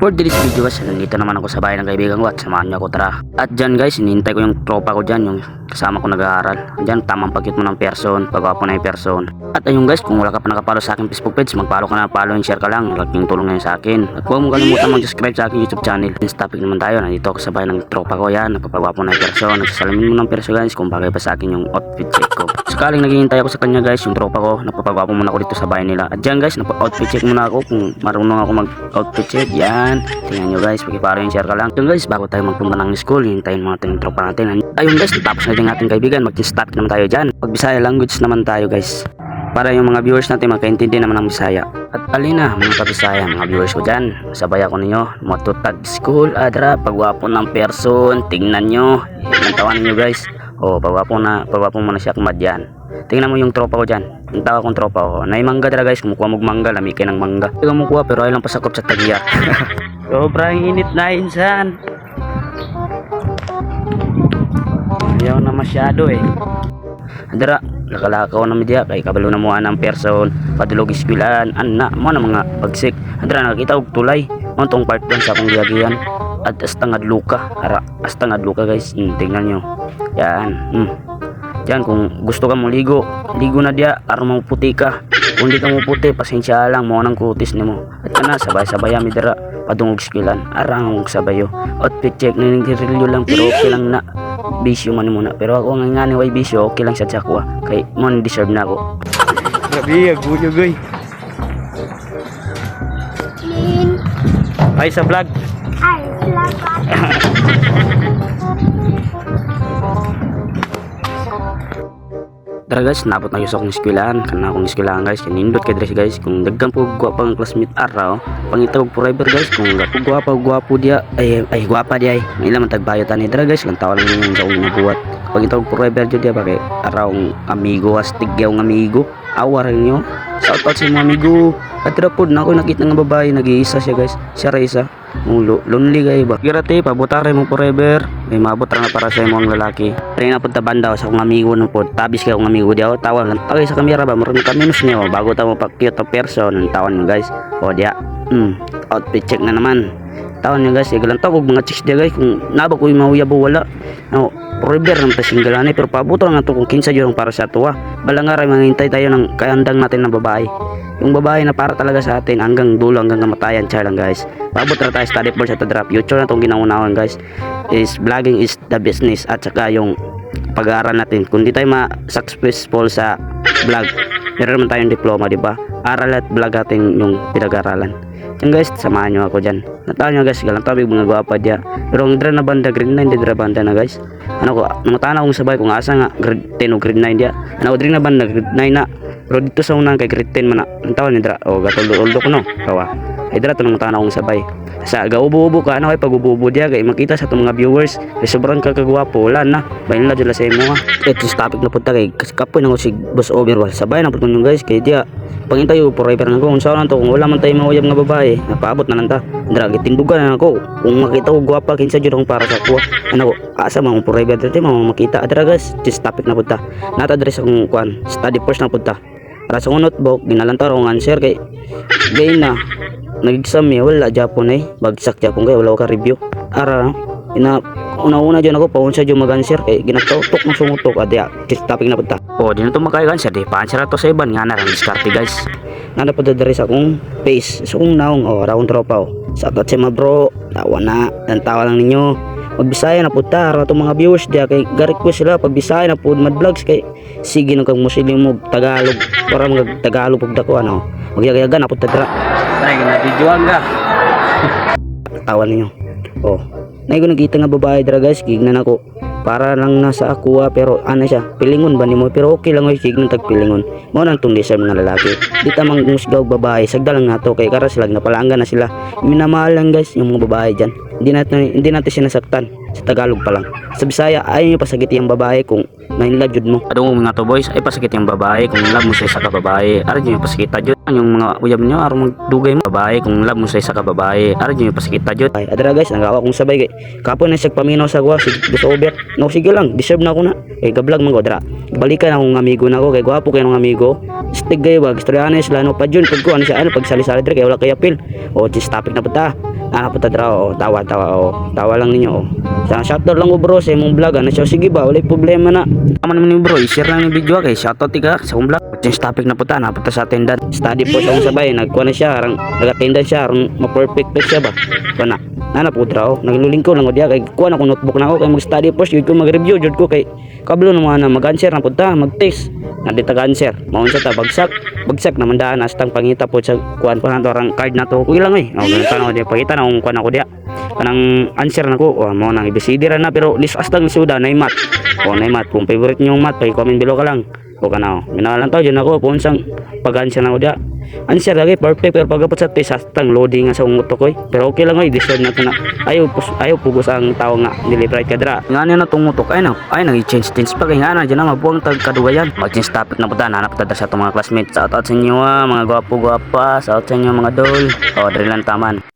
For this video guys, nandito naman ako sa bahay ng kaibigan ko at samahan niyo ako, tara. At dyan guys, hinihintay ko yung tropa ko dyan, yung kasama ko nag-aaral. Dyan, tamang pag-cute mo ng person, pag-wapo na yung person. At ayun guys, kung wala ka pa nakapalo sa aking Facebook page, mag-follow ka na, follow and share ka lang. Laking tulong na yun sa akin. At huwag mo kalimutan mag-subscribe sa aking YouTube channel. This topic naman tayo, nandito ako sa bahay ng tropa ko, yan, napapag-wapo na yung person. Nagsasalamin mo ng person guys, kung bagay pa sa akin yung outfit check ko. Sakaling naghihintay ako sa kanya guys, yung tropa ko, napapag-wapo muna ako dito sa bahay nila. At dyan guys, outfit check muna ako kung marunong ako mag-outfit check, yan. Tingnan nyo guys, pakiparo yung share ka lang. Yun guys, bago tayo magpunta ng school, hintayin mga ating tropa natin. Ayun guys, tapos na din ating kaibigan, mag-stop naman tayo dyan. Pag-Bisaya language naman tayo guys, para yung mga viewers natin magkaintindi naman ng Bisaya. At alina mga kabisaya, mga viewers ko dyan, sabay ako ninyo, matutag school, adra, pagwapo ng person, tingnan nyo, yung tawa ninyo guys. O, pagwapo mo na siya kumad yan. Tingnan mo yung tropa ko dyan, yung tawa kong tropa ko, na mangga dara guys, kumukuha mo mangga, lami kayo ng mangga. Ikaw kumukuha pero ay lang pasakop sa tagiya. Sobrang init na insan. Ayaw na masyado eh. Andara, lakalakaw na media kay kabalo na mo ng person, padulog iskwilan, ana mo na mga pagsik. Andara nakita og tulay, mo tong part 1 sa akong giyagihan. At astang adluka, astang adluka guys. Tingnan nyo. Yan. Diyan kung gusto ka mong ligo na dia aron mo puti ka. Kung di ka mo puti, pasensya lang mo nang kutis nimo. At kana sabay-sabay mi dira padungog iskwilan, arang sabayo. Outfit check na nagrilyo lang pero okay lang na. Bisyo man muna, pero ako nga way bisyo, okay lang sa tsakwa kay mo deserve na ako. Grabe aguyo goy. Ay sa vlog. Ay vlog. Tara guys, napot na yusok ng eskwelahan, kana akong eskwelahan guys, kanindot kay dress guys, kung daggan po gwapa ang classmate araw, pangitawag forever guys, kung gwapo dia, ay gwapa dia ay, ila man tagbayot ani dara guys, lang tawa lang yung daong nabuhat, pangitawag forever jud dia bakay araw ang amigo, hastig yung amigo, awar nyo, shout out sa mga amigo. At rapod na ako nakita ng babae, nag-iisa siya guys, siya ra isa, mulo, lonely guys ba. Girate, pabutare mo forever, may mabot na para sa mo ang lalaki. Try na punta banda sa akong amigo ng pod, tabis kayo akong amigo diaw, tawag sa kamera ba, maroon ka minus niyo, bago tamo pa cute to person, tawan mo guys, o dia, outfit check na naman. Tawan nyo guys, igalang tawag mga chicks dia guys, kung nabag ko yung mawiyabo wala, no, forever ng pasinggalan pero pabuto lang nato kung kinsa jud para sa tuwa. Balangaray manghintay tayo ng kaandang natin ng babae. Yung babae na para talaga sa atin hanggang dulo, hanggang kamatayan siya lang guys. Pabot na tayo study for sa drop. Future na itong ginaunawan guys. Is vlogging is the business at saka yung pag-aaral natin. Kung di tayo ma-successful sa vlog, meron naman tayong diploma, di ba? Aral at vlog natin yung pinag-aaralan. Yan guys, samahan nyo ako dyan. Natahan nyo guys, galang tabig mga gwapa dyan. Pero ang dra na banda, grade 9 di dra banda na guys. Ano ko, nangatana akong sabay kung asa nga grade 10 o grade 9 dyan. Ano ko dra na banda, grade 9 na. Pero dito sa unang kay grade 10 man na. Ang tawon ni dra, o gatuldo ko no. Kawa. Ay dra to nangatana akong sabay. Sa gaubo-ubo ka, ano kay pag-ubo-ubo dyan. Kay makita sa itong mga viewers. Kay sobrang kakagwapo, wala na. Bayan na dyan sa imo ha. Ito sa topic na punta kay kapoy na ko si Boss Overwall. Sabay na punta nyo guys, kay diya. Pangintay ko forever na ko kung saan to, kung wala man tayo mauyab nga babae, napaabot na lang ta. Dragi tindugan na ako. Kung makita ko gwapa kinsa jud akong para sa kuha. Ano ko, asa man forever dito makita. Adra guys, this topic na punta. Nata address akong kuan, study first na punta. Para sa notebook, ginalantar akong answer kay gay na nag-exam wala Japon ay bagsak Japon kay wala ka review. Ara una dyan ako paunsa dyan mag-answer kay ginatutok ng sumutok adya this topic na punta. O di na ito makaig-answer di pa-answer na to sa iban nga na lang diskarte guys. Nga na po dadari sa akong face sa akong naong round tropa sakat si mga bro tawa na tawa lang ninyo magbisaya na po ta itong mga viewers diya kay ga-request sila pagbisaya na po mad vlogs kay sige nung kang muslim mo Tagalog para mag Tagalog pag dako ano magyagayaga na po ta dra ay ginabidyoan ka tawa ninyo na ko nakita nga babae dra guys, gignan ako para lang nasa aqua pero ano siya, pilingon ba nimo pero okay lang oy gignan tag pilingon. Mao nang tungdi sa mga lalaki. Di ta mang musgaw babae, sagdalang nato kay karas lag napalanggan na sila. Minamahal lang guys yung mga babae diyan. Hindi natin sinasaktan. sa Tagalog pa lang. Sa Bisaya ay nyo pasagiti ang babae kung nainlove jud mo. Adong mga to boys ay pasagiti ang babae kung love mo sa isa ka babae. Ara nyo pasagita jud yung mga uyab nyo aron magdugay mo babae kung love mo sa isa ka babae. Ara nyo pasagita jud. Ay adra guys nagawa kong sabay kay kapon na siya paminaw sa gwa si over. No sige lang deserve na ako na. Kay gablag man ko dra. Balikan akong amigo na ko kay gwapo kay ng amigo. Stig gay wag istoryanes lano pa jud pag ko ano siya ano pag sali-sali dre kay wala kay apil. O this topic na puta. Ana puta dra o tawa lang ninyo o. Sa shoutout lang ko bro sa imong vlog ano siya sige ba wala problema na. Tama naman ni bro i-share lang yung video kay shoutout tika sa akong vlog. Change topic na puta napunta sa attendant. Study po sa akong sabay nagkuha na siya arang nag-attendant siya arang ma-perfect siya ba. Kana nana po dra o naglulingko lang ko diya kay kuha na ko notebook na ako kay mag-study post jud ko mag-review jud ko kay kablo na mga na mag-answer na punta mag-test nandita ka answer maun sa ta bagsak naman daan astang pangita po sa kuan pa nato arang card na to ko ilang o ganito na ko diya pakita na kung kuan ako diya kanang answer na ko mo nang ABCD ra na pero list astang suda na math o na math kung favorite niyo math pay comment below ka lang o kana minalan taw jud ako kung sang pag-answer na ko diya answer lagi perfect pero pagapot sa test astang loading nga sa ungot ko pero okay lang deserve na to na ayaw pugos ang tao nga deliberate ka dra ngano na tong utok ay nang i-change pa kay ngana diyan na mabuang tag kaduwayan mag-change topic na puta nanap ta sa itong mga classmates shout out sa inyo mga gwapo gwapa shout out sa inyo mga dol o dre lang taman